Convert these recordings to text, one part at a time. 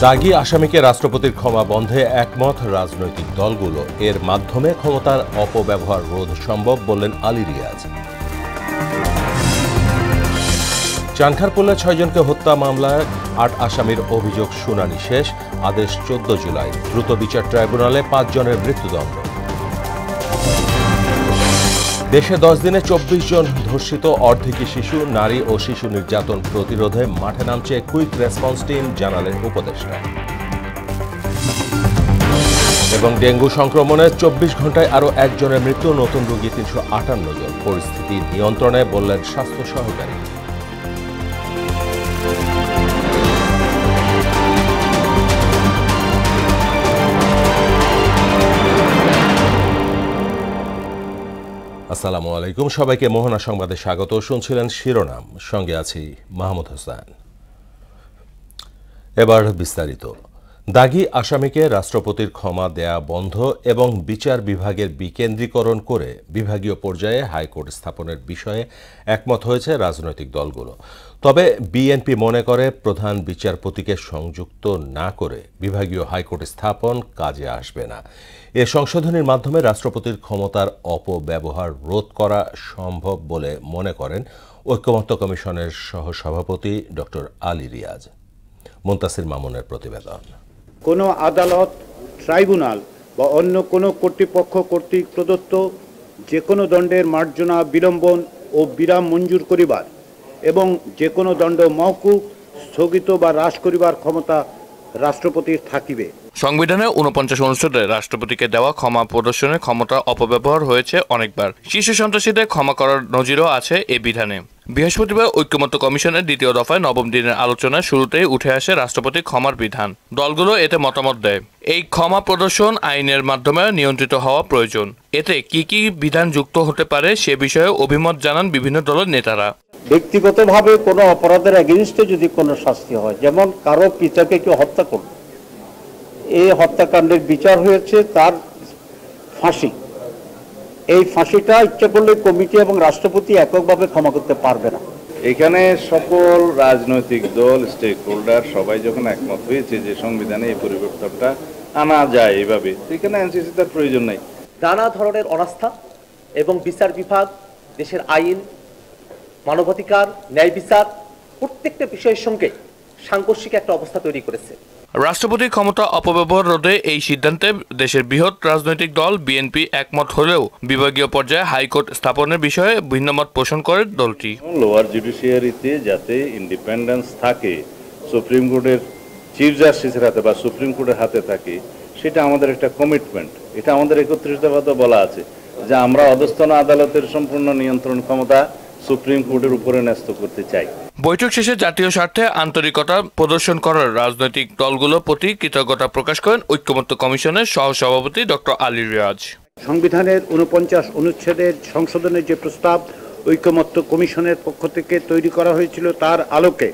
দাগী আসামিকে রাষ্ট্রপতির ক্ষমা বন্ধে একমত রাজনৈতিক দলগুলো। এর মাধ্যমে ক্ষমতার অপব্যবহার রোধ সম্ভব বললেন আলী রিয়াজ। চানখারপুলে 6 জনকে হত্যা মামলায় 8 আসামির অভিযোগ শুনানি শেষ। আদেশ 14 জুলাই। দ্রুত বিচার ট্রাইব্যুনালে 5 জনের মৃত্যুদণ্ড। দেশে 10 দিনে 24 জন ধর্ষিত, অর্ধেকই শিশু। নারী ও শিশু নির্যাতন প্রতিরোধে মাঠে নামছে কুইক রেসপন্স টিম, জানালেন উপদেষ্টা। এবং ডেঙ্গু সংক্রমণে 24 ঘন্টায় আরও 1 জনের মৃত্যু, নতুন রোগী 358 জন। পরিস্থিতি নিয়ন্ত্রণে বললেন স্বাস্থ্য সহকারী। আসসালামু আলাইকুম, সবাইকে মোহনা সংবাদে স্বাগত। শুনছিলেন শিরোনাম, সঙ্গে আছি মাহমুদ হোসেন। এবার বিস্তারিত। দাগী আসামিকে রাষ্ট্রপতির ক্ষমা দেয়া বন্ধ এবং বিচার বিভাগের বিকেন্দ্রীকরণ করে বিভাগীয় পর্যায়ে হাইকোর্ট স্থাপনের বিষয়ে একমত হয়েছে রাজনৈতিক দলগুলো। তবে বিএনপি মনে করে প্রধান বিচারপতিকে সংযুক্ত না করে বিভাগীয় হাইকোর্ট স্থাপন কাজে আসবে না। এ সংশোধনীর মাধ্যমে রাষ্ট্রপতির ক্ষমতার অপব্যবহার রোধ করা সম্ভব বলে মনে করেন ঐকমত্য কমিশনের সহসভাপতি ডক্টর আলী রিয়াজ। মুনতাসির মামুনের প্রতিবেদন। কোনো আদালত, ট্রাইব্যুনাল বা অন্য কোনো কর্তৃপক্ষ কর্তৃক প্রদত্ত যে কোনো দণ্ডের মার্জনা, বিলম্বন ও বিরাম মঞ্জুর করিবার এবং যে কোনো দণ্ড মওকুফ, স্থগিত বা হ্রাস করিবার ক্ষমতা রাষ্ট্রপতির থাকিবে। সংবিধানের 49 অনুচ্ছেদে রাষ্ট্রপতিকে দেওয়া ক্ষমা প্রদর্শনের ক্ষমতা অপব্যবহার হয়েছে অনেকবার। শিশু সন্ত্রাসীদের ক্ষমা করার নজিরও আছে এ বিধানে। বৃহস্পতিবার ঐকমত্য কমিশনের 2য় দফায় 9ম দিনের আলোচনায় শুরুতেই উঠে আসে রাষ্ট্রপতির ক্ষমার বিধান। দলগুলো এতে মতামত দেয়। এই ক্ষমা প্রদর্শন আইনের মাধ্যমে নিয়ন্ত্রিত হওয়া প্রয়োজন। এতে কি কি বিধান যুক্ত হতে পারে সে বিষয়ে অভিমত জানান বিভিন্ন দলের নেতারা। ব্যক্তিগতভাবে কোনো অপরাধের এগেইনস্টে যদি কোনো শাস্তি হয়, যেমন কারো পিতাকে কেউ হত্যা করল, এই হত্যাকাণ্ডের বিচার হয়েছে তার ফাঁসি, এই ফাঁসিটা ইচ্ছা করলে কমিটি এবং রাষ্ট্রপতি এককভাবে ক্ষমা করতে পারবে না। এখানে সকল রাজনৈতিক দল, স্টেক হোল্ডার সবাই যখন একমত হয়েছে যে সংবিধানে এই পরিবর্তনটা আনা যায় এইভাবে, এখানে এনসিসি তার প্রয়োজন নাই। নানা ধরনের অনাস্থা এবং বিচার বিভাগ, দেশের আইন, মানবাধিকার, ন্যায় বিচার প্রত্যেকটা বিষয়ের সঙ্গে সাংঘর্ষিক একটা অবস্থা তৈরি করেছে। রাষ্ট্রপতির ক্ষমতা অপব্যবহার রোধে এই সিদ্ধান্তে দেশের বৃহৎ রাজনৈতিক দল বিএনপি একমত হলেও বিভাগীয় পর্যায়ে হাইকোর্ট স্থাপনের বিষয়ে ভিন্নমত পোষণ করে দলটি। লোয়ার জুডিশিয়ারিতে যাতে ইন্ডিপেন্ডেন্স থাকে, সুপ্রিম কোর্টের চিফ জাস্টিসের হাতে বা সুপ্রিম কোর্টের হাতে থাকে, সেটা আমাদের একটা কমিটমেন্ট। এটা আমাদের 31 দফাতে বলা আছে যে আমরা অধস্তন আদালতের সম্পূর্ণ নিয়ন্ত্রণ ক্ষমতা সুপ্রিম কোর্টের উপরে ন্যস্ত করতে চাই। বৈঠক শেষে জাতীয় স্বার্থে আন্তরিকতা প্রদর্শন করার রাজনৈতিক দলগুলোর প্রতি কৃতজ্ঞতা প্রকাশ করেন ঐকমত্য কমিশনের সহসভাপতি ডক্টর আলী রিয়াজ। সংবিধানের 49 অনুচ্ছেদের সংশোধনের যে প্রস্তাব ঐকমত্য কমিশনের পক্ষ থেকে তৈরি করা হয়েছিল, তার আলোকে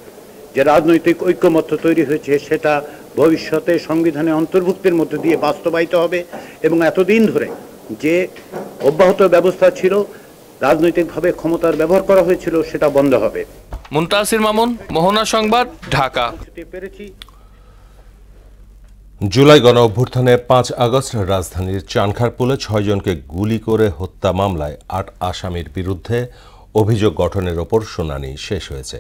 যে রাজনৈতিক ঐকমত্য তৈরি হয়েছে সেটা ভবিষ্যতে সংবিধানে অন্তর্ভুক্তির মধ্য দিয়ে বাস্তবায়িত হবে এবং এতদিন ধরে যে অব্যাহত ব্যবস্থা ছিল, রাজনৈতিকভাবে ক্ষমতার ব্যবহার করা হয়েছিল, সেটা বন্ধ হবে। মুনতাসির মামুন, মোহনা সংবাদ, ঢাকা। জুলাই গণ অভ্যুত্থানে 5 আগস্ট রাজধানীর চানখারপুলে 6 জনকে গুলি করে হত্যা মামলায় 8 আসামির বিরুদ্ধে অভিযোগ গঠনের ওপর শুনানি শেষ হয়েছে।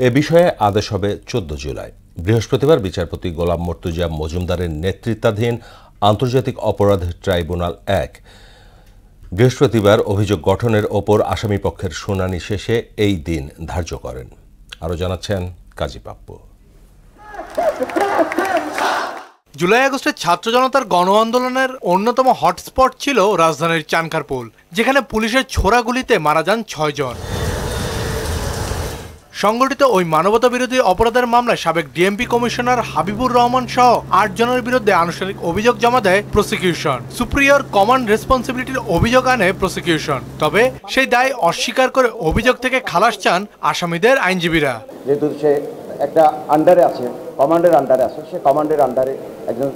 এ বিষয়ে আদেশ হবে 14 জুলাই। বৃহস্পতিবার বিচারপতি গোলাম মর্তুজা মজুমদারের নেতৃত্বাধীন আন্তর্জাতিক অপরাধ ট্রাইব্যুনাল 1 বৃহস্পতিবার অভিযোগ গঠনের ওপর আসামি পক্ষের শুনানি শেষে এই দিন ধার্য করেন। আরও জানাচ্ছেন কাজী পাপ্পু। জুলাই আগস্টে ছাত্র জনতার গণ আন্দোলনের অন্যতম হটস্পট ছিল রাজধানীর চানখারপুল, যেখানে পুলিশের ছোড়া গুলিতে মারা যান 6 জন। সংগঠিত ওই মানবতা বিরোধী অপরাধের মামলায় সাবেক ডিএমপি কমিশনার হাবিবুর রহমান সহ 8 জনের বিরুদ্ধে আনুষ্ঠানিক অভিযোগ জমা দেয় প্রসিকিউশন। সুপ্রিয়র কমান্ড রেসপন্সিবিলিটির অভিযোগ আনে প্রসিকিউশন। তবে সেই দায় অস্বীকার করে অভিযোগ থেকে খালাস চান আসামিদের আইনজীবীরা। যেহেতু সে একটা আন্ডারে আছে, কমান্ডের আন্ডারে আছে, সে কমান্ডের আন্ডারে একজন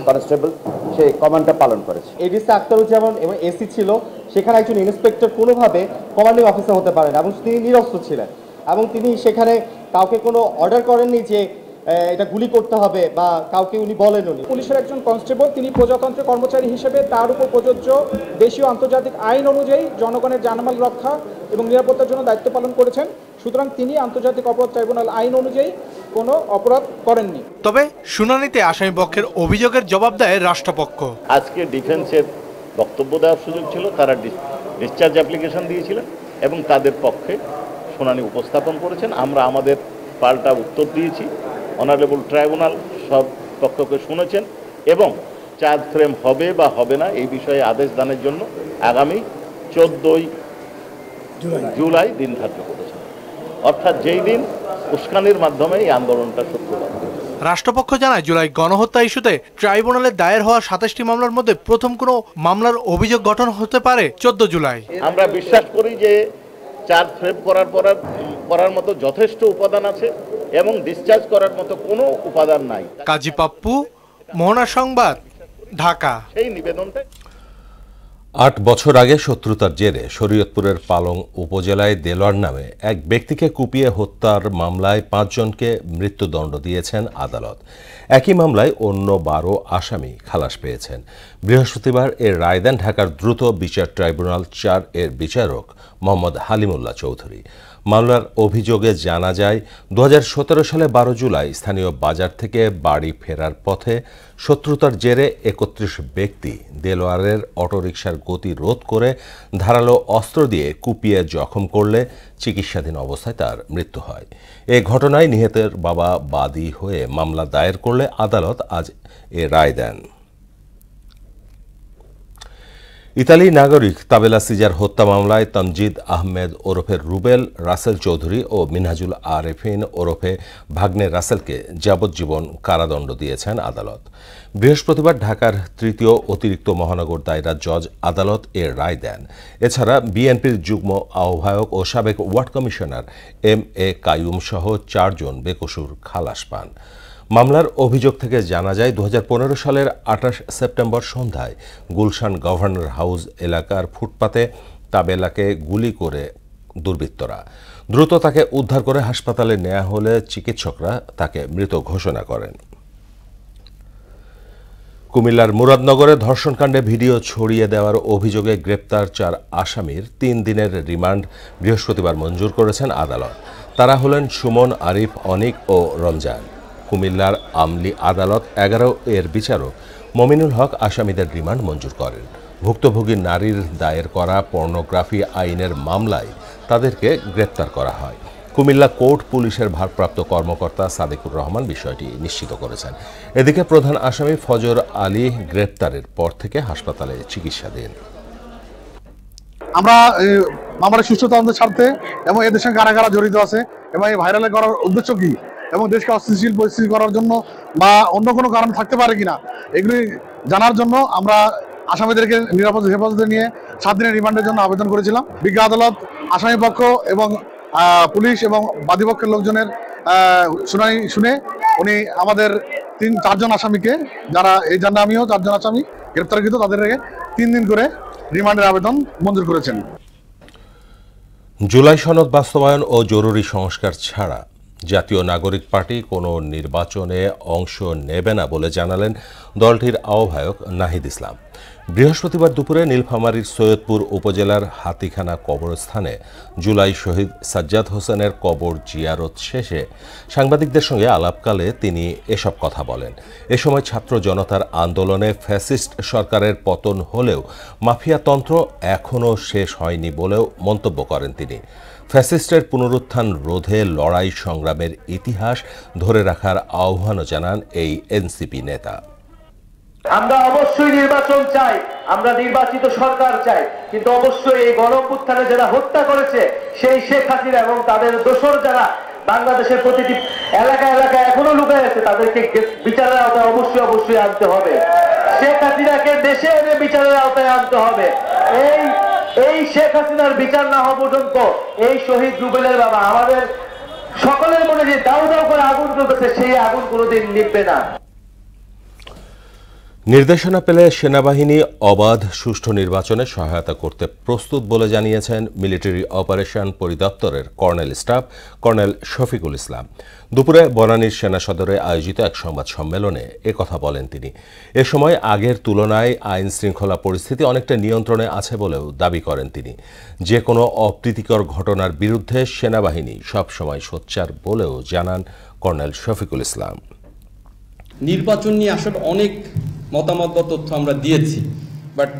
কনস্টেবল, সে কমান্ডটা পালন করেছে। এডিসি আখতারুজ্জামান এবং এসি ছিল, সেখানে একজন ইন্সপেক্টর কোনোভাবে কমান্ডিং অফিসার হতে পারেন এবং তিনি নিরস্ত্র ছিলেন এবং তিনি সেখানে কাউকে কোনো অর্ডার করেননি যে এটা গুলি করতে হবে বা কাউকে উনি বলেন উনি। পুলিশের একজন কনস্টেবল, তিনি প্রজাতন্ত্রের কর্মচারী হিসেবে তার উপর প্রযোজ্য দেশীয় আন্তর্জাতিক আইন অনুযায়ী জনগণের জানমাল রক্ষা এবং নিরাপত্তার জন্য দায়িত্ব পালন করেছেন। সুতরাং তিনি আন্তর্জাতিক অপরাধ ট্রাইব্যুনাল আইন অনুযায়ী কোনো অপরাধ করেননি। তবে শুনানিতে আসামি পক্ষের অভিযোগের জবাব দেয় রাষ্ট্রপক্ষ। আজকে ডিফেন্সের বক্তব্য দেওয়ার সুযোগ ছিল, তারা ডিসচার্জ অ্যাপ্লিকেশন দিয়েছিলেন এবং তাদের পক্ষে শুনানি উপস্থাপন করেছেন। আমরা আমাদের পাল্টা উত্তর দিয়েছি। অনারেবল ট্রাইব্যুনাল সব পক্ষকে শুনেছেন এবং চার্জ ফ্রেম হবে বা হবে না এই বিষয়ে আদেশ দানের জন্য আগামী 14 জুলাই দিন ধার্য করেছেন, অর্থাৎ যেই দিন উস্কানির মাধ্যমে এই আন্দোলনটা সূত্রপাত হয়েছে। রাষ্ট্রপক্ষ জানায় জুলাই গণহত্যা ইস্যুতে ট্রাইব্যুনালে দায়ের হওয়া 27টি মামলার মধ্যে প্রথম কোনো মামলার অভিযোগ গঠন হতে পারে 14 জুলাই। আমরা বিশ্বাস করি যে চার্জ ফ্রেম করার মতো যথেষ্ট উপাদান আছে এবং ডিসচার্জ করার মতো কোনো উপাদান নাই। কাজী পাপ্পু, মোহনা সংবাদ, ঢাকা। সেই নিবেদনটা 8 বছর আগে শত্রুতার জেরে শরীয়তপুরের পালং উপজেলায় দেলোয়ার নামে এক ব্যক্তিকে কুপিয়ে হত্যার মামলায় 5 জনকে মৃত্যুদণ্ড দিয়েছেন আদালত। একই মামলায় অন্য 12 আসামি খালাস পেয়েছেন। বৃহস্পতিবার এর রায় দেন ঢাকার দ্রুত বিচার ট্রাইব্যুনাল 4 এর বিচারক মোহাম্মদ হালিমুল্লাহ চৌধুরী। মামলার অভিযোগে জানা যায় 2017 সালে 12 জুলাই স্থানীয় বাজার থেকে বাড়ি ফেরার পথে শত্রুতার জেরে 31 ব্যক্তি দেলোয়ারের অটোরিকশার গতি রোধ করে ধারালো অস্ত্র দিয়ে কুপিয়ে জখম করলে চিকিৎসাধীন অবস্থায় তার মৃত্যু হয়। এ ঘটনায় নিহতের বাবা বাদী হয়ে মামলা দায়ের করলে আদালত আজ এ রায় দেন। ইতালি নাগরিক তাবেলা সিজার হত্যা মামলায় তমজিদ আহমেদ ওরফে রুবেল, রাসেল চৌধুরী ও মিনহাজুল আরেফিন ওরফে ভাগ্নে রাসেলকে যাবজ্জীবন কারাদণ্ড দিয়েছেন আদালত। বৃহস্পতিবার ঢাকার 3য় অতিরিক্ত মহানগর দায়রা জজ আদালত এর রায় দেন। এছাড়া বিএনপির যুগ্ম আহ্বায়ক ও সাবেক ওয়ার্ড কমিশনার MA কাইয়ুম সহ 4 জন বেকসুর খালাস পান। মামলার অভিযোগ থেকে জানা যায় 2015 সালের 28 সেপ্টেম্বর সন্ধ্যায় গুলশান গভর্নর হাউস এলাকার ফুটপাতে তাবেলাকে গুলি করে দুর্বৃত্তরা। দ্রুত তাকে উদ্ধার করে হাসপাতালে নেওয়া হলে চিকিৎসকরা তাকে মৃত ঘোষণা করেন। কুমিল্লার মুরাদনগরে ধর্ষণকাণ্ডে ভিডিও ছড়িয়ে দেওয়ার অভিযোগে গ্রেপ্তার 4 আসামির 3 দিনের রিমান্ড বৃহস্পতিবার মঞ্জুর করেছেন আদালত। তারা হলেন সুমন, আরিফ, অনিক ও রমজান। কুমিল্লার আমলি আদালত 11 এর বিচারক মমিনুল হক আসামিদের রিমান্ড মঞ্জুর করেন। ভুক্তভোগী নারীর দায়ের করা পর্নোগ্রাফি আইনের মামলায় তাদেরকে গ্রেপ্তার করা হয়। কুমিল্লা কোর্ট পুলিশের ভারপ্রাপ্ত কর্মকর্তা সাদিকুর রহমান বিষয়টি নিশ্চিত করেছেন। এদিকে প্রধান আসামি ফজর আলী গ্রেপ্তারের পর থেকে হাসপাতালে চিকিৎসাধীন। আমরা মামলার সুষ্ঠু তদন্তের স্বার্থে এবং এদের সঙ্গে কারা কারা জড়িত আছে এবং এই ভাইরাল করার উদ্দেশ্য কি এবং দেশকে অস্থিতিশীল পরিস্থিতি করার জন্য বা অন্য কোনো কারণ থাকতে পারে কিনা এগুলি জানার জন্য আমরা আসামিদেরকে নিরাপদ হেফাজতে নিয়ে 7 দিনের রিমান্ডের জন্য আবেদন করেছিলাম। বিজ্ঞ আদালত আসামি পক্ষ এবং পুলিশ এবং বাদীপক্ষের লোকজনের শুনানি শুনে উনি আমাদের 4 জন আসামিকে, যারা এই জন্য আমিও 4 জন আসামি গ্রেপ্তারকৃত, তাদেরকে 3 দিন করে রিমান্ডের আবেদন মঞ্জুর করেছেন। জুলাই সনদ বাস্তবায়ন ও জরুরি সংস্কার ছাড়া জাতীয় নাগরিক পার্টি কোনো নির্বাচনে অংশ নেবে না বলে জানালেন দলটির আহ্বায়ক নাহিদ ইসলাম। বৃহস্পতিবার দুপুরে নীলফামারীর সৈয়দপুর উপজেলার হাতিখানা কবরস্থানে জুলাই শহীদ সাজ্জাদ হোসেনের কবর জিয়ারত শেষে সাংবাদিকদের সঙ্গে আলাপকালে তিনি এসব কথা বলেন। এ সময় ছাত্র জনতার আন্দোলনে ফ্যাসিস্ট সরকারের পতন হলেও মাফিয়াতন্ত্র এখনও শেষ হয়নি বলেও মন্তব্য করেন তিনি। ফ্যাসিস্টের পুনরুত্থান রোধে লড়াই সংগ্রামের ইতিহাস ধরে রাখার আহ্বানও জানান এই এনসিপি নেতা। আমরা অবশ্যই নির্বাচন চাই, আমরা নির্বাচিত সরকার চাই, কিন্তু অবশ্যই এই গণঅভ্যুত্থানে যারা হত্যা করেছে সেই শেখ হাসিনা এবং তাদের দোসর যারা বাংলাদেশের প্রতিটি এলাকায় এখনো লুকায় আছে তাদেরকে বিচারের আওতায় অবশ্যই আনতে হবে। শেখ হাসিনাকে দেশে এনে বিচারের আওতায় আনতে হবে। এই শেখ হাসিনার বিচার না হওয়া পর্যন্ত এই শহীদ রুবেলের বাবা আমাদের সকলের মনে যে দাউ দাউ করে আগুন জ্বলতেছে সেই আগুন কোনোদিন নিভবে না। নির্দেশনা পেলে সেনাবাহিনী অবাধ সুষ্ঠু নির্বাচনে সহায়তা করতে প্রস্তুত বলে জানিয়েছেন মিলিটারি অপারেশন পরিদপ্তরের colonel staff colonel Shafiqul Islam. দুপুরে বনানীর সেনা সদরে আয়োজিত এক সংবাদ সম্মেলনে একথা বলেন তিনি। এ সময় আগের তুলনায় আইন শৃঙ্খলা পরিস্থিতি অনেকটা নিয়ন্ত্রণে আছে বলেও দাবি করেন তিনি। যে কোনো অপ্রীতিকর ঘটনার বিরুদ্ধে সেনাবাহিনী সবসময় সোচ্চার বলেও জানান কর্নেল শফিকুল ইসলাম। নির্বাচন নিয়ে আসলে অনেক মতামত বা তথ্য আমরা দিয়েছি, বাট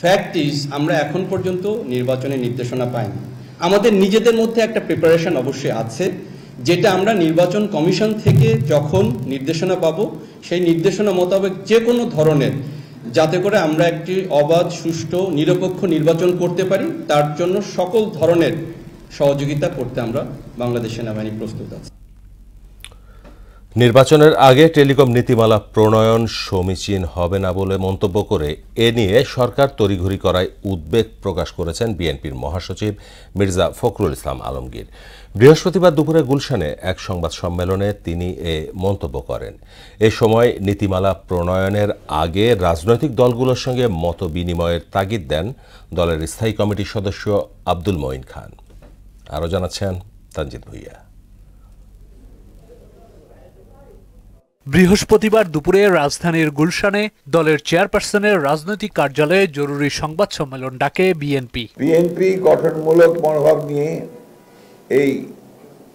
ফ্যাক্ট ইজ আমরা এখন পর্যন্ত নির্বাচনের নির্দেশনা পাইনি। আমাদের নিজেদের মধ্যে একটা প্রিপারেশন অবশ্যই আছে, যেটা আমরা নির্বাচন কমিশন থেকে যখন নির্দেশনা পাবো সেই নির্দেশনা মোতাবেক যে কোনো ধরনের, যাতে করে আমরা একটি অবাধ সুষ্ঠু নিরপেক্ষ নির্বাচন করতে পারি, তার জন্য সকল ধরনের সহযোগিতা করতে আমরা বাংলাদেশ সেনাবাহিনী প্রস্তুত আছি। নির্বাচনের আগে টেলিকম নীতিমালা প্রণয়ন সমীচীন হবে না বলে মন্তব্য করে এ নিয়ে সরকার তড়িঘড়ি করায় উদ্বেগ প্রকাশ করেছেন বিএনপির মহাসচিব মির্জা ফখরুল ইসলাম আলমগীর। বৃহস্পতিবার দুপুরে গুলশানে এক সংবাদ সম্মেলনে তিনি এ মন্তব্য করেন। এ সময় নীতিমালা প্রণয়নের আগে রাজনৈতিক দলগুলোর সঙ্গে মত বিনিময়ের তাগিদ দেন দলের স্থায়ী কমিটির সদস্য আব্দুল মঈন খান। আরও জানাচ্ছেন তানজিদ ভুইয়া। বৃহস্পতিবার দুপুরে রাজধানীর গুলশানে দলের চেয়ারপারসনের রাজনৈতিক কার্যালয়ে জরুরি সংবাদ সম্মেলন ডাকে বিএনপি। বিএনপি গঠনমূলক মনোভাব নিয়ে এই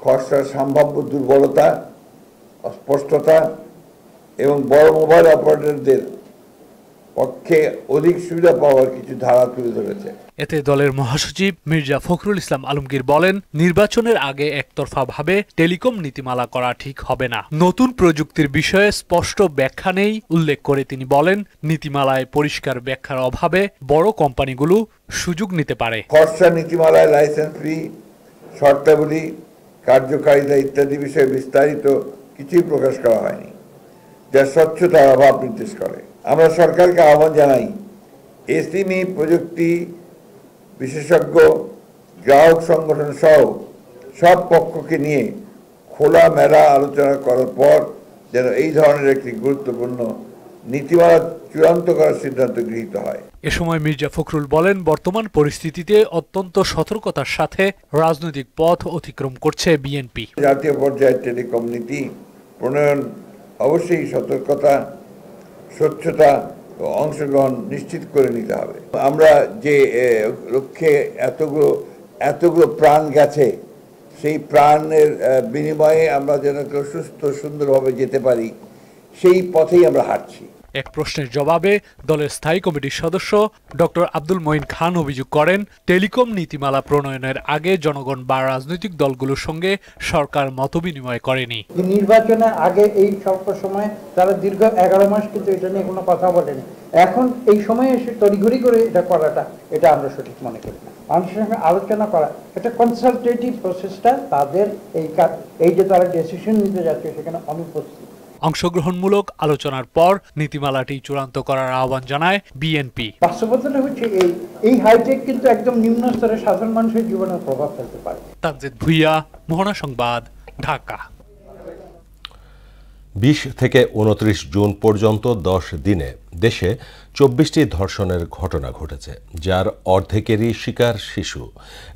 খসড়ার সম্ভাব্য দুর্বলতা, অস্পষ্টতা এবং বড় মোবাইল অপারেটরদের পক্ষে অধিক সুবিধা পাওয়ার কিছু ধারা তুলে ধরেছে। এতে দলের মহাসচিব মির্জা ফখরুল ইসলাম আলমগীর বলেন, নির্বাচনের আগে একতরফাভাবে টেলিকম নীতিমালা করা ঠিক হবে না। নতুন প্রযুক্তির বিষয়ে স্পষ্ট ব্যাখ্যা নেই উল্লেখ করে তিনি বলেন, নীতিমালায় পরিষ্কার ব্যাখ্যার অভাবে বড় কোম্পানিগুলো সুযোগ নিতে পারে। খসড়া নীতিমালায় লাইসেন্স ফি, শর্তাবলী, কার্যকারিতা ইত্যাদি বিষয়ে বিস্তারিত কিছুই প্রকাশ করা হয়নি, যা স্বচ্ছতার অভাব নির্দেশ করে। আমরা সরকারকে আহ্বান জানাই, এসএমই প্রযুক্তি বিশেষজ্ঞ, গ্রাহক সংগঠন সহ সব পক্ষকে নিয়ে খোলামেলা আলোচনা করার পর যেন এই ধরনের একটি গুরুত্বপূর্ণ নীতিমালা চূড়ান্ত করার সিদ্ধান্ত গৃহীত হয়। এ সময় মির্জা ফখরুল বলেন, বর্তমান পরিস্থিতিতে অত্যন্ত সতর্কতার সাথে রাজনৈতিক পথ অতিক্রম করছে বিএনপি। জাতীয় পর্যায়ে টেলিকম নীতি প্রণয়ন অবশ্যই সতর্কতা, স্বচ্ছতা ও অংশগ্রহণ নিশ্চিত করে নিতে হবে। আমরা যে লক্ষ্যে এতগুলো প্রাণ গেছে, সেই প্রাণের বিনিময়ে আমরা যেন সুস্থ সুন্দরভাবে যেতে পারি, সেই পথেই আমরা হাঁটছি। এক প্রশ্নের জবাবে দলের স্থায়ী কমিটির সদস্য ডক্টর আব্দুল মঈন খান অভিযোগ করেন, টেলিকম নীতিমালা প্রণয়নের আগে জনগণ বা রাজনৈতিক দলগুলোর সঙ্গে সরকার মতবিনিময় করেনি। নির্বাচনের আগে এই স্বল্প সময় তারা দীর্ঘ 11 মাস কিন্তু এটা নিয়ে কোনো কথা বলেনি। এখন এই সময়ে এসে তড়িঘড়ি করে এটা করাটা, এটা আমরা সঠিক মনে করি না। মানুষের সঙ্গে আলোচনা করা, এটা কনসালটেটিভ প্রসেসটা তাদের এই যে তারা ডিসিশন নিতে যাচ্ছে সেখানে অনুপস্থিত। অংশগ্রহণমূলক আলোচনার পর নীতিমালাটি চূড়ান্ত করার আহ্বান জানায় বিএনপি। বাস্তবতাটা হচ্ছে এই হাইটেক কিন্তু একদম নিম্ন স্তরে সাধারণ মানুষের জীবনে প্রভাব ফেলতে পারে। তানজিদ ভুইয়া, মোহনা সংবাদ, ঢাকা। 20 থেকে 29 জুন পর্যন্ত 10 দিনে দেশে 24টি ধর্ষণের ঘটনা ঘটেছে, যার অর্ধেকেরই শিকার শিশু।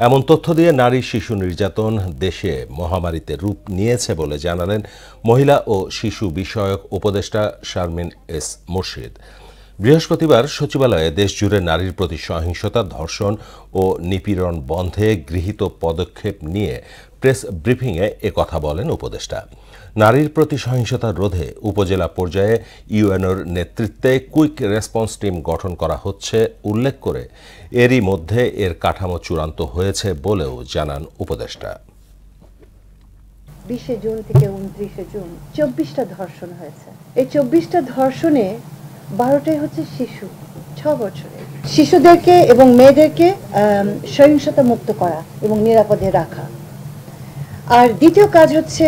এমন তথ্য দিয়ে নারী শিশু নির্যাতন দেশে মহামারীতে রূপ নিয়েছে বলে জানালেন মহিলা ও শিশু বিষয়ক উপদেষ্টা শারমিন এস মুর্শিদ। বৃহস্পতিবার সচিবালয়ে দেশজুড়ে নারীর প্রতি সহিংসতা, ধর্ষণ ও নিপীড়ন বন্ধে গৃহীত পদক্ষেপ নিয়ে প্রেস ব্রিফিংয়ে একথা বলেন উপদেষ্টা। নারীর প্রতি সহিংসতা রোধে উপজেলা পর্যায়ে ইউএনওর নেতৃত্বে কুইক রেসপন্স টিম গঠন করা হচ্ছে উল্লেখ করে এরই মধ্যে এর কাঠামো চূড়ান্ত হয়েছে বলেও জানান উপদেষ্টা। 20 জুন থেকে 29 জুন 24টা ধর্ষণ হয়েছে। এই 24টা ধর্ষণে 12টাই হচ্ছে শিশু, 6 বছরের শিশুদেরকে এবং মেয়েদেরকে সহিংসতা মুক্ত করা এবং নিরাপদে রাখা। আর দ্বিতীয় কাজ হচ্ছে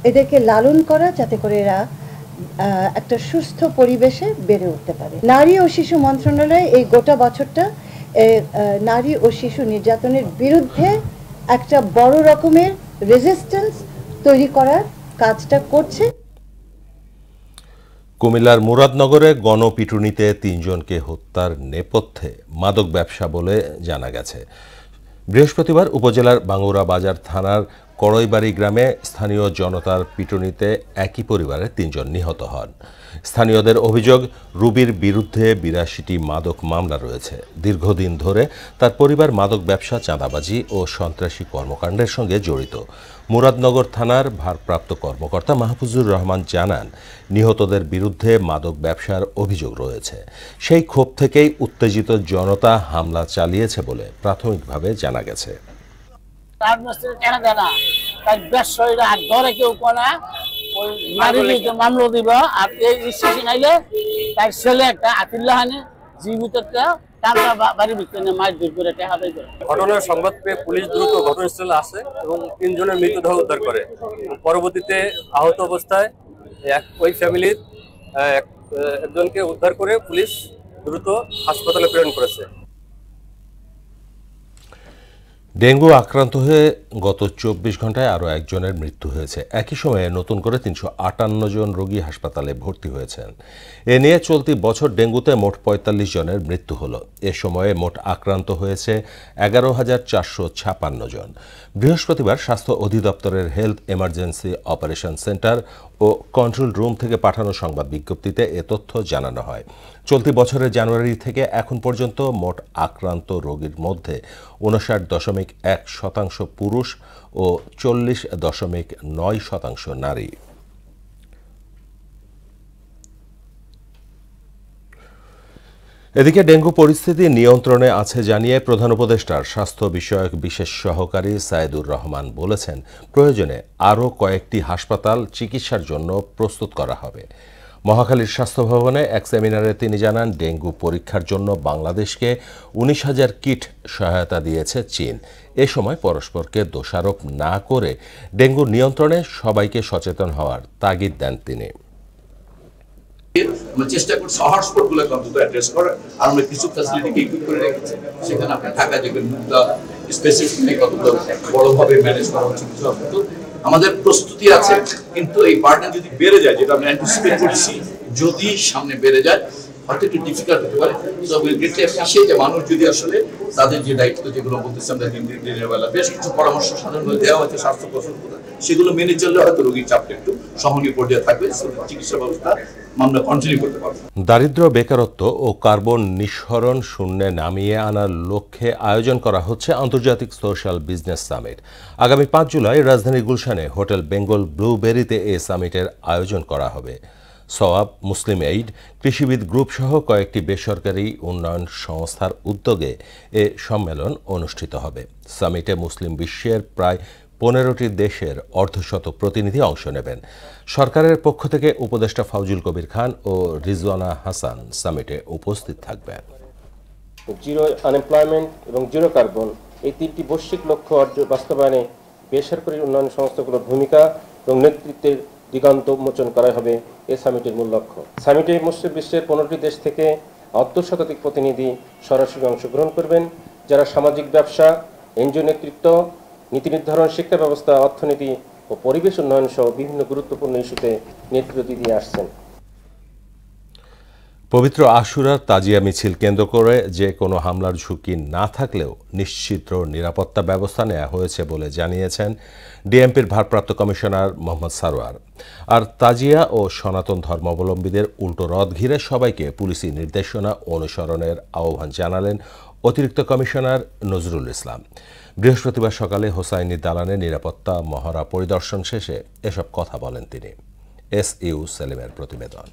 এদেরকে লালন করা, যাতে করে এরা একটা সুস্থ পরিবেশে বেড়ে উঠতে পারে। নারী ও শিশু মন্ত্রণালয় এই গোটা বছরটা নারী ও শিশু নির্যাতনের বিরুদ্ধে একটা বড় রকমের রেজিস্ট্যান্স তৈরি করার কাজটা করছে। কুমিল্লার মুরাদনগরে গণপিটুনিতে ৩ জনকে হত্যার নেপথ্যে মাদক ব্যবসা বলে জানা গেছে। বৃহস্পতিবার উপজেলার বাঙ্গুরা বাজার থানার কড়ইবাড়ি গ্রামে স্থানীয় জনতার পিটুনিতে একই পরিবারের ৩ জন নিহত হন। স্থানীয়দের অভিযোগ, রুবির বিরুদ্ধে ৮২টি মাদক মামলা রয়েছে। দীর্ঘদিন ধরে তার পরিবার মাদক ব্যবসা, চাঁদাবাজি ও সন্ত্রাসী কর্মকাণ্ডের সঙ্গে জড়িত। মুরাদনগর থানার ভারপ্রাপ্ত কর্মকর্তা মাহফুজুর রহমান জানান, নিহতদের বিরুদ্ধে মাদক ব্যবসার অভিযোগ রয়েছে। সেই ক্ষোভ থেকেই উত্তেজিত জনতা হামলা চালিয়েছে বলে প্রাথমিকভাবে জানা গেছে। মামলা দিব আর এই স্টেশন আইলে তার ছেলে একটা আতিল্লাহানে জীবিত বাড়ির ভিতরে মারধর করে হাতাই করে। ঘটনার সংবাদ পেয়ে পুলিশ দ্রুত ঘটনাস্থলে আসে এবং ৩ জনের মৃতদেহ উদ্ধার করে। পরবর্তীতে আহত অবস্থায় ওই ফ্যামিলির একজনকে উদ্ধার করে পুলিশ দ্রুত হাসপাতালে প্রেরণ করেছে। ডেঙ্গু আক্রান্ত হয়ে গত ২৪ ঘন্টায় আরও একজনের মৃত্যু হয়েছে। একই সময়ে নতুন করে ৩৫৮ জন রোগী হাসপাতালে ভর্তি হয়েছেন। এ নিয়ে চলতি বছর ডেঙ্গুতে মোট ৪৫ জনের মৃত্যু হলো। এ সময়ে মোট আক্রান্ত হয়েছে ১১,৪৫৬ জন। বৃহস্পতিবার স্বাস্থ্য অধিদপ্তরের হেলথ এমার্জেন্সি অপারেশন সেন্টার ও কন্ট্রোল রুম থেকে পাঠানো সংবাদ বিজ্ঞপ্তিতে এ তথ্য জানানো হয়। চলতি বছরের জানুয়ারি থেকে এখন পর্যন্ত মোট আক্রান্ত রোগীর মধ্যে ৫৯.১% পুরুষ ও ৪০.৯% নারী। এদিকে ডেঙ্গু পরিস্থিতি নিয়ন্ত্রণে আছে জানিয়ে প্রধান উপদেষ্টার স্বাস্থ্য বিষয়ক বিশেষ সহকারী সাইদুর রহমান বলেছেন, প্রয়োজনে আরও কয়েকটি হাসপাতাল চিকিৎসার জন্য প্রস্তুত করা হবে। মহাখালীর স্বাস্থ্য ভবনে এক সেমিনারে তিনি জানান, ডেঙ্গু পরীক্ষার জন্য বাংলাদেশকে ১৯,০০০ কিট সহায়তা দিয়েছে চীন। এ সময় পরস্পরকে দোষারোপ না করে ডেঙ্গু নিয়ন্ত্রণে সবাইকে সচেতন হওয়ার তাগিদ দেন তিনি। আমরা চেষ্টা করছি হটস্পটগুলোকে অন্তত অ্যাড্রেস করার, আর আমরা কিছু ফ্যাসিলিটিকে ইকুইপ করে রেখেছি। সেখানে আপনি ঢাকা দেখবেন স্পেসিফিকলি কতটা বড়ভাবে ম্যানেজ করা হচ্ছে কিছু আমাদের প্রস্তুতি আছে। কিন্তু এই বার্ডেন যদি বেড়ে যায়, যেটা আমরা অ্যান্টিসিপেট করছি, যদি সামনে বেড়ে যায় হয়তো একটু ডিফিকাল্ট হতে পারে। যে মানুষ যদি আসলে তাদের যে দায়িত্ব যেগুলো বলতেছে আমরা দিনের বেলা বেশ কিছু পরামর্শ সাধারণভাবে দেওয়া হয়েছে স্বাস্থ্য প্রসঙ্গ, সেগুলো মেনে চললে হয়তো রোগীর চাপটা একটু সহনীয় পর্যায়ে থাকবে, চিকিৎসা ব্যবস্থা আমরা কন্টিনিউ করতে পারবো। দারিদ্র্য, বেকারত্ব ও কার্বন নিঃসরণ শূন্যে নামিয়ে আনার লক্ষ্যে আয়োজন করা হচ্ছে আন্তর্জাতিক সোশ্যাল বিজনেস সামিট। আগামী ৫ জুলাই রাজধানী গুলশানে হোটেল বেঙ্গল ব্লুবেরিতে এই সামিটের আয়োজন করা হবে। সওয়াব, মুসলিম এইড, কৃষিবিদ গ্রুপ সহ কয়েকটি বেসরকারি উন্নয়ন সংস্থার উদ্যোগে এ সম্মেলন অনুষ্ঠিত হবে। সামিটে মুসলিম বিশ্বের প্রায় ১৫টি দেশের অর্ধশত প্রতিনিধি অংশ নেবেন। সরকারের পক্ষ থেকে উপদেষ্টা ফাউজুল কবির খান ও রিজওয়ানা হাসান সামিটে উপস্থিত থাকবেন। জিরো আনএমপ্লয়মেন্ট এবং জিরো কার্বন, এই ৩টি বৈশ্বিক লক্ষ্য বাস্তবায়নে বেসরকারি উন্নয়ন সংস্থাগুলোর ভূমিকা এবং নেতৃত্বের দিগন্ত উন্মোচন করা হবে এ সামিটের মূল লক্ষ্য। সামিটে মুসলিম বিশ্বের ১৫টি দেশ থেকে অর্ধশতাধিক প্রতিনিধি সরাসরি অংশগ্রহণ করবেন, যারা সামাজিক ব্যবসা, এনজিও নেতৃত্ব, নীতি নির্ধারণ, শিক্ষা ব্যবস্থা, অর্থনীতি ও পরিবেশ উন্নয়ন সহ বিভিন্ন গুরুত্বপূর্ণ ইস্যুতে নেতৃত্ব দিয়ে আসছেন। পবিত্র আশুরার তাজিয়া মিছিল কেন্দ্র করে যে কোনো হামলার ঝুঁকি না থাকলেও নিশ্চিত নিরাপত্তা ব্যবস্থা নেওয়া হয়েছে বলে জানিয়েছেন ডিএমপির ভারপ্রাপ্ত কমিশনার মোহাম্মদ সারোয়ার। আর তাজিয়া ও সনাতন ধর্মাবলম্বীদের উল্টো রথ ঘিরে সবাইকে পুলিশি নির্দেশনা অনুসরণের আহ্বান জানালেন অতিরিক্ত কমিশনার নজরুল ইসলাম। বৃহস্পতিবার সকালে হোসাইনি দালানে নিরাপত্তা মহড়া পরিদর্শন শেষে এসব কথা বলেন তিনি। SU সেলিমের প্রতিবেদন।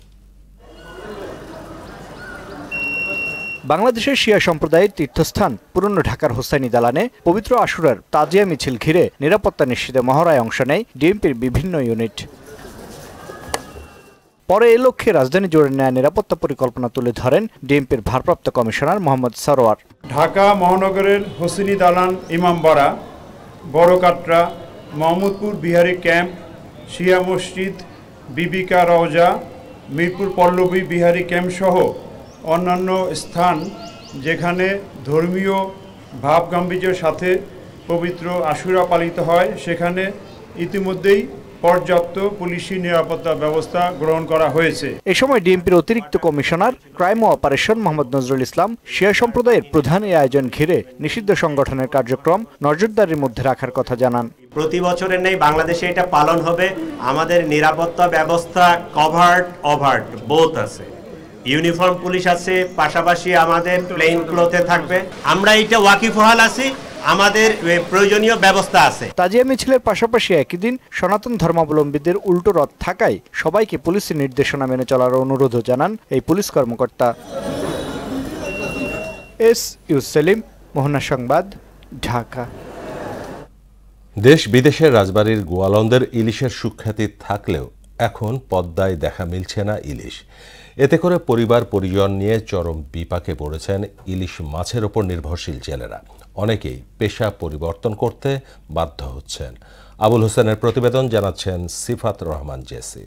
বাংলাদেশের শিয়া সম্প্রদায়ের তীর্থস্থান পুরনো ঢাকার হোসাইনি দালানে পবিত্র আশুরার তাজিয়া মিছিল ঘিরে নিরাপত্তা নিশ্চিতে মহড়ায় অংশ নেয় ডিএমপির বিভিন্ন ইউনিট। পরে এ লক্ষ্যে রাজধানী জুড়ে নেয়া নিরাপত্তা পরিকল্পনা তুলে ধরেন ডিএমপির ভারপ্রাপ্ত কমিশনার মোহাম্মদ সারোয়ার। ঢাকা মহানগরের হোসেনি দালান, ইমামবাড়া, বড়কাটরা, মোহাম্মদপুর বিহারি ক্যাম্প, শিয়া মসজিদ, বিবিকা রওজা, মিরপুর পল্লবী বিহারি ক্যাম্প সহ অন্যান্য স্থান যেখানে ধর্মীয় ভাবগাম্ভীর্যের সাথে পবিত্র আশুরা পালিত হয়, সেখানে ইতিমধ্যেই পর্যাপ্ত পুলিশি নিরাপত্তা ব্যবস্থা গ্রহণ করা হয়েছে। এ সময় ডিএমপির অতিরিক্ত কমিশনার ক্রাইম ও অপারেশন মোহাম্মদ নজরুল ইসলাম শিয়া সম্প্রদায়ের প্রধান এই আয়োজন ঘিরে নিষিদ্ধ সংগঠনের কার্যক্রম নজরদারির মধ্যে রাখার কথা জানান। প্রতি বছরের নেই বাংলাদেশে এটা পালন হবে। আমাদের নিরাপত্তা ব্যবস্থা কভার্ড ওভার্ড বোথ আছে, ইউনিফর্ম পুলিশ আছে, পাশাপাশি আমাদের প্লেন ক্লথে থাকবে। আমরা এটা ওয়াকিবহাল আছি, আমাদের প্রয়োজনীয় ব্যবস্থা আছে। তাজিয়া মিছিলের পাশাপাশি একই দিন সনাতন ধর্মাবলম্বীদের উল্টো রথ থাকায় সবাইকে পুলিশের নির্দেশনা মেনে চলার অনুরোধও জানান এই পুলিশ কর্মকর্তা। ইউ সেলিম, মোহনা সংবাদ, ঢাকা। দেশ বিদেশের রাজবাড়ির গোয়ালন্দের ইলিশের সুখ্যাতি থাকলেও এখন পদ্মায় দেখা মিলছে না ইলিশ। এতে করে পরিবার পরিজন নিয়ে চরম বিপাকে পড়েছেন ইলিশ মাছের ওপর নির্ভরশীল জেলেরা। অনেকেই পেশা পরিবর্তন করতে বাধ্য হচ্ছেন। আবুল হোসেনের প্রতিবেদন, জানাচ্ছেন সিফাত রহমান জেসি।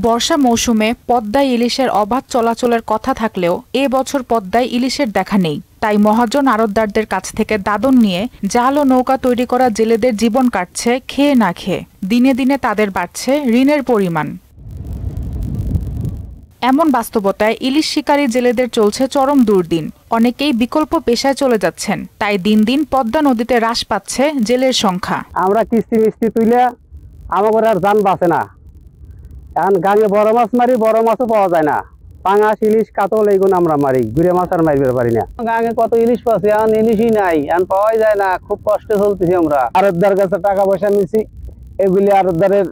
বর্ষা মৌসুমে পদ্মায় ইলিশের অবাধ চলাচলের কথা থাকলেও এ বছর পদ্মায় ইলিশের দেখা নেই। তাই মহাজন আড়তদারদের কাছ থেকে দাদন নিয়ে জাল ও নৌকা তৈরি করা জেলেদের জীবন কাটছে খেয়ে না খেয়ে। দিনে দিনে তাদের বাড়ছে ঋণের পরিমাণ। এমন বাস্তবতায় ইলিশ শিকারী জেলেদের চলছে চরম দুর্দিন। অনেকেই বিকল্প পেশায় চলে যাচ্ছেন। তাই দিন দিন পদ্মা নদীতে হ্রাস পাচ্ছে জেলের সংখ্যা। আমরা কিস্তি মিস্তি তুইলে আমার আর জান বাঁচে না। এখন গাঙে বড় মাছ মারি, বড় মাছও পাওয়া যায় না। পাঙাশ, ইলিশ, কাতল এইগুলো আমরা মারি, গুড়ে মাছ আর মারিবার পারি না। গাঙে কত ইলিশ পাচ্ছে, এখন ইলিশই নাই, এখন পাওয়াই যায় না। খুব কষ্টে চলতেছি আমরা। আরতদার কাছে টাকা পয়সা নিছি, এগুলি আরতদারের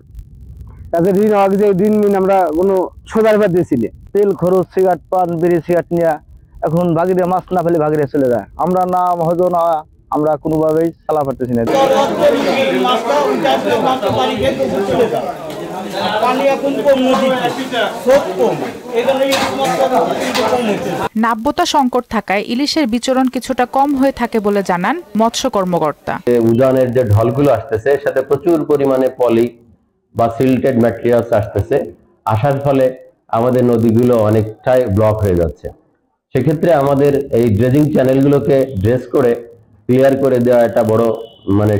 কাছে ঋণ হওয়া যে ঋণ আমরা কোনো সোজার বাদ দিয়েছিল। তেল খরচ, সিগারেট, পান, বিড়ি, সিগারেট নিয়ে এখন ভাগিরে মাছ না ফেলে ভাগিরে চলে যায়। আমরা না হয়তো না, আমরা কোনোভাবেই চালা পারতেছি না। নাব্যতা সংকট থাকায় ইলিশের বিচরণ কিছুটা কম হয়ে থাকে বলে জানান মৎস্য কর্মকর্তা। উজানের যে ঢলগুলো আসতেছে সাথে প্রচুর পরিমাণে পলি বা সিল্টেড ম্যাটেরিয়ালস আসতেছে, আসার ফলে আমাদের নদীগুলো অনেকটাই ব্লক হয়ে যাচ্ছে। সেক্ষেত্রে আমাদের এই ড্রেজিং চ্যানেলগুলোকে ড্রেস করে ক্লিয়ার করে দেওয়া একটা বড়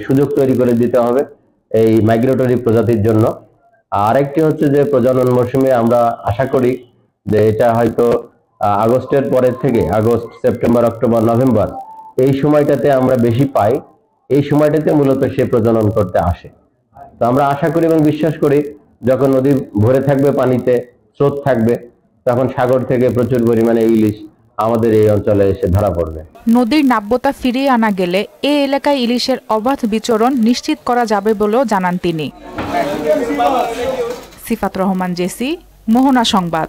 সুযোগ তৈরি করে দিতে হবে এই মাইগ্রেটরি প্রজাতির জন্য। আরেকটি হচ্ছে যে প্রজনন মৌসুমে আমরা আশা করি যে এটা হয়তো আগস্টের পরের থেকে, আগস্ট, সেপ্টেম্বর, অক্টোবর, নভেম্বর এই সময়টাতে আমরা বেশি পাই। এই সময়টাতে মূলত সে প্রজনন করতে আসে। তো আমরা আশা করি এবং বিশ্বাস করি যখন নদী ভরে থাকবে, পানিতে স্রোত থাকবে, তখন সাগর থেকে প্রচুর পরিমাণে ইলিশ আমাদের এই অঞ্চলে এসে ধরা পড়বে। নদীর নাব্যতা ফিরিয়ে আনা গেলে এ এলাকায় ইলিশের অবাধ বিচরণ নিশ্চিত করা যাবে বলেও জানান তিনি। সিফাত রহমান জেসি, মোহনা সংবাদ।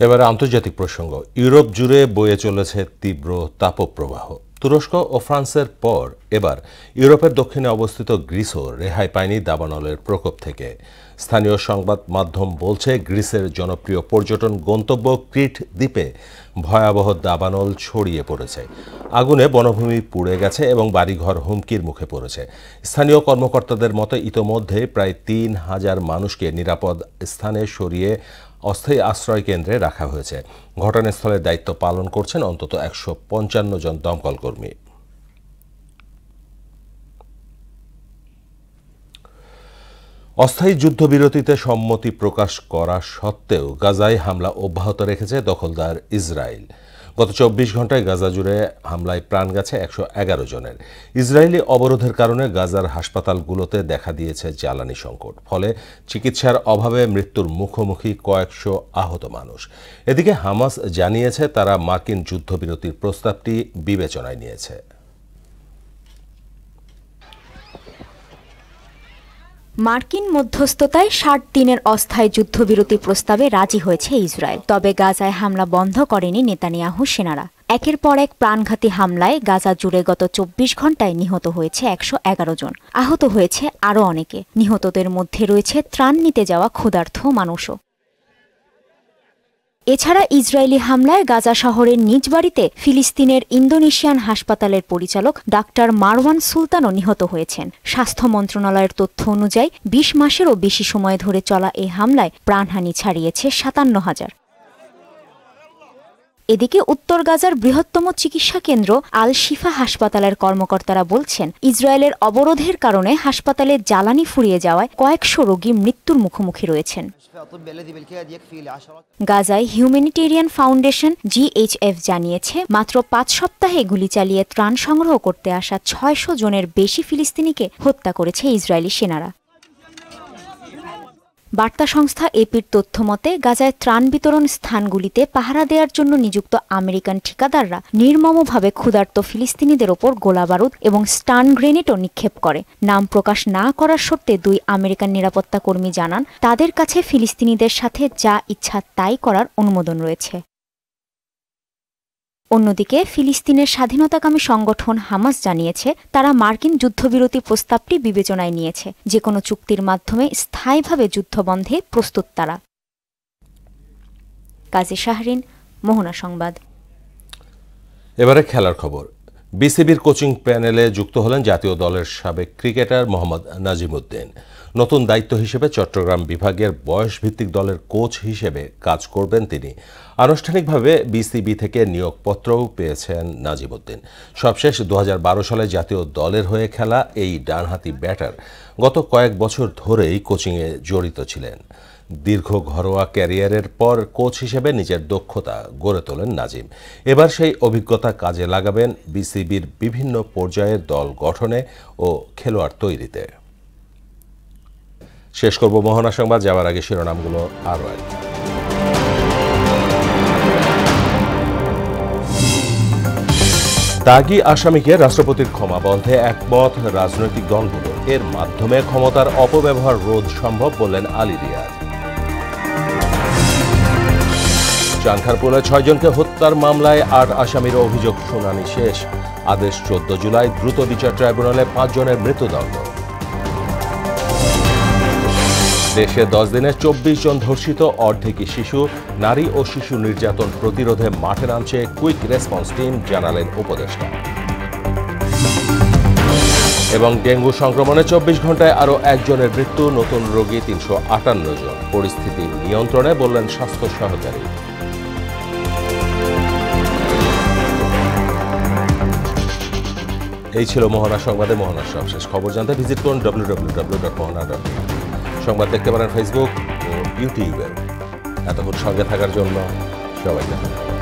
এবারে আন্তর্জাতিক প্রসঙ্গ। ইউরোপ জুড়ে বয়ে চলেছে তীব্র তাপপ্রবাহ। তুরস্ক ও ফ্রান্সের পর এবার ইউরোপের দক্ষিণে অবস্থিত গ্রিসও রেহাই পায়নি দাবানলের প্রকোপ থেকে। স্থানীয় সংবাদ মাধ্যম বলছে, গ্রিসের জনপ্রিয় পর্যটন গন্তব্য ক্রিট দ্বীপে ভয়াবহ দাবানল ছড়িয়ে পড়েছে। আগুনে বনভূমি পুড়ে গেছে এবং বাড়িঘর হুমকির মুখে পড়েছে। স্থানীয় কর্মকর্তাদের মতে ইতোমধ্যে প্রায় ৩,০০০ মানুষকে নিরাপদ স্থানে সরিয়ে অস্থায়ী আশ্রয় কেন্দ্রে রাখা হয়েছে। ঘটনাস্থলের দায়িত্ব পালন করছেন অন্তত ১৫৫ জন দমকল কর্মী। অস্থায়ী যুদ্ধবিরতিতে সম্মতি প্রকাশ করা সত্ত্বেও গাজায় হামলা অব্যাহত রেখেছে দখলদার ইসরায়েল। গত ২৪ ঘন্টায় গাজা জুড়ে হামলায় প্রাণ গেছে ১১১ জনের। ইসরায়েলি অবরোধের কারণে গাজার হাসপাতালগুলোতে দেখা দিয়েছে জ্বালানি সংকট। ফলে চিকিৎসার অভাবে মৃত্যুর মুখোমুখি কয়েকশো আহত মানুষ। এদিকে হামাস জানিয়েছে তারা মার্কিন যুদ্ধবিরতির প্রস্তাবটি বিবেচনায় নিয়েছে। মার্কিন মধ্যস্থতায় ৬০ দিনের অস্থায়ী যুদ্ধবিরতি প্রস্তাবে রাজি হয়েছে ইসরায়েল। তবে গাজায় হামলা বন্ধ করেনি নেতানিয়াহু সেনারা। একের পর এক প্রাণঘাতী হামলায় গাজা জুড়ে গত ২৪ ঘন্টায় নিহত হয়েছে ১১১ জন, আহত হয়েছে আরও অনেকে। নিহতদের মধ্যে রয়েছে ত্রাণ নিতে যাওয়া ক্ষুধার্ত মানুষও। এছাড়া ইসরায়েলি হামলায় গাজা শহরের নিজ বাড়িতে ফিলিস্তিনের ইন্দোনেশিয়ান হাসপাতালের পরিচালক ডাক্তার মারওয়ান সুলতানও নিহত হয়েছেন। স্বাস্থ্য মন্ত্রণালয়ের তথ্য অনুযায়ী ২০ মাসেরও বেশি সময় ধরে চলা এই হামলায় প্রাণহানি ছাড়িয়েছে ৫৭,০০০। এদিকে উত্তর গাজার বৃহত্তম চিকিৎসা কেন্দ্র আল শিফা হাসপাতালের কর্মকর্তারা বলছেন, ইসরায়েলের অবরোধের কারণে হাসপাতালে জ্বালানি ফুরিয়ে যাওয়ায় কয়েকশো রোগী মৃত্যুর মুখোমুখি রয়েছেন। গাজায় হিউম্যানিটেরিয়ান ফাউন্ডেশন GHF জানিয়েছে, মাত্র 5 সপ্তাহে গুলি চালিয়ে ত্রাণ সংগ্রহ করতে আসা 600 জনের বেশি ফিলিস্তিনিকে হত্যা করেছে ইসরায়েলি সেনারা। বার্তা সংস্থা এপির তথ্য মতে, গাজায় ত্রাণ বিতরণ স্থানগুলিতে পাহারা দেওয়ার জন্য নিযুক্ত আমেরিকান ঠিকাদাররা নির্মমভাবে ক্ষুধার্ত ফিলিস্তিনিদের ওপর গোলাবারুদ এবং স্টান গ্রেনেডও নিক্ষেপ করে। নাম প্রকাশ না করার শর্তে 2 আমেরিকান নিরাপত্তা কর্মী জানান, তাদের কাছে ফিলিস্তিনিদের সাথে যা ইচ্ছা তাই করার অনুমোদন রয়েছে। অন্যদিকে ফিলিস্তিনের স্বাধীনতাকামী সংগঠন হামাস জানিয়েছে, তারা মার্কিন যুদ্ধবিরতি প্রস্তাবটি বিবেচনায় নিয়েছে। যে কোনো চুক্তির মাধ্যমে স্থায়ীভাবে যুদ্ধবন্ধে প্রস্তুত তারা। কাজী শাহরিন, মোহনা সংবাদ। এবারে খেলার খবর। বিসিবির কোচিং প্যানেলে যুক্ত হলেন জাতীয় দলের সাবেক ক্রিকেটার মোহাম্মদ নাজিমউদ্দিন। নতুন দায়িত্ব হিসেবে চট্টগ্রাম বিভাগের বয়সভিত্তিক দলের কোচ হিসেবে কাজ করবেন তিনি। আনুষ্ঠানিকভাবে বিসিবি থেকে নিয়োগপত্রও পেয়েছেন নাজিমউদ্দিন। সবশেষ 2012 সালে জাতীয় দলের হয়ে খেলা এই ডানহাতি ব্যাটার গত কয়েক বছর ধরেই কোচিংয়ে জড়িত ছিলেন। দীর্ঘ ঘরোয়া ক্যারিয়ারের পর কোচ হিসেবে নিজের দক্ষতা গড়ে তোলেন নাজিম। এবার সেই অভিজ্ঞতা কাজে লাগাবেন বিসিবির বিভিন্ন পর্যায়ের দল গঠনে ও খেলোয়াড় তৈরিতে। শেষ করব মোহনা সংবাদ, যাওয়ার আগে শিরোনামগুলো আরও একবার। দাগী আসামিকে রাষ্ট্রপতির ক্ষমা বন্ধে একমত রাজনৈতিক দলগুলো। এর মাধ্যমে ক্ষমতার অপব্যবহার রোধ সম্ভব বললেন আলী রিয়াজ। চানখারপুলে 6 জনকে হত্যার মামলায় 8 আসামির অভিযোগ শুনানি শেষ। আদেশ 14 জুলাই। দ্রুত বিচার ট্রাইব্যুনালে 5 জনের মৃত্যুদণ্ড। দেশে 10 দিনে 24 জন ধর্ষিত, অর্ধেকই শিশু। নারী ও শিশু নির্যাতন প্রতিরোধে মাঠে নামছে কুইক রেসপন্স টিম, জানালেন উপদেষ্টা। এবং ডেঙ্গু সংক্রমণে 24 ঘন্টায় আরও 1 জনের মৃত্যু, নতুন রোগী 358 জন। পরিস্থিতি নিয়ন্ত্রণে বললেন স্বাস্থ্য সহকারী। এই ছিল মোহনা সংবাদে। মোহনার সবশেষ খবর জানতে ভিজিট করুন www.mohana.tv। সংবাদ দেখতে পারেন ফেসবুক ও ইউটিউবে। এতক্ষণ সঙ্গে থাকার জন্য সবাইকে ধন্যবাদ।